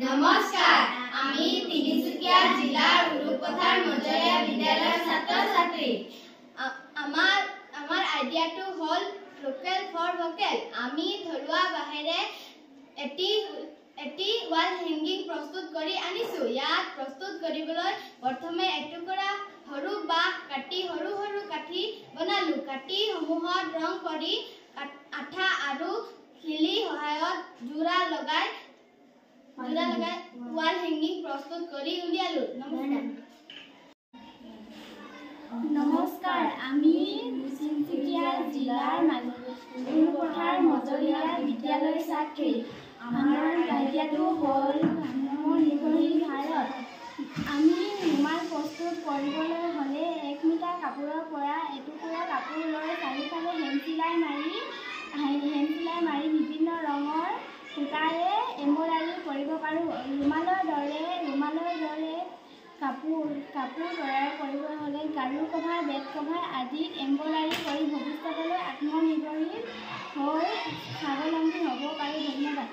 নমস্কাৰ, আমি তিনিচুকীয়া জিলাৰ উৰুপথাৰ মজলীয়া বিদ্যালয়ৰ ছাত্ৰ-ছাত্ৰী। আমাৰ আইডিয়াটো হ'ল লোকেল ফৰ ভোকেল। আমি থলুৱা বাঁহেৰে এটি ৱাল হেংগিং প্ৰস্তুত কৰি আনিছো। ইয়াত প্ৰস্তুত কৰিবলৈ প্ৰথমে এটুকুৰা সৰু বাঁহ কাটি সৰু সৰু কাঠি বনালো। কাঠিসমূহত ৰং কৰি আঠা আৰু খিলি সহায়ত যোৰা লগাই ৱাল হেংগিং প্ৰস্তুত কৰি উলিয়ালো। নমস্কাৰ, আমি তিনিচুকীয়া জিলাৰ উৰুপথাৰ মজলীয়া বিদ্যালয়ৰ ছাত্ৰী। আমাৰ আইডিয়াটো হ'ল আত্মনিৰ্ভৰশীল ভাৰত। আমি ৰুমাল প্ৰস্তুত কৰিবলৈ হ'লে 1 মিটাৰ কাপোৰৰ পৰা এটুকুৰা কাপোৰ লৈ চাৰিওফালে হেম চিলাই মাৰি বিভিন্ন ৰঙৰ সূতাৰে এম্ব্ৰইডাৰী কৰিব পাৰোঁ। ৰুমালৰ দৰে কাপোৰ তৈয়াৰ কৰিবলৈ হ'লে গাৰু কভাৰ, বেড কভাৰ আদিত এম্ব্ৰইডাৰী কৰি ভৱিষ্যতলৈ আত্মনিৰ্ভৰশীল হৈ স্বাৱলম্বী হ'ব পাৰোঁ। ধন্যবাদ।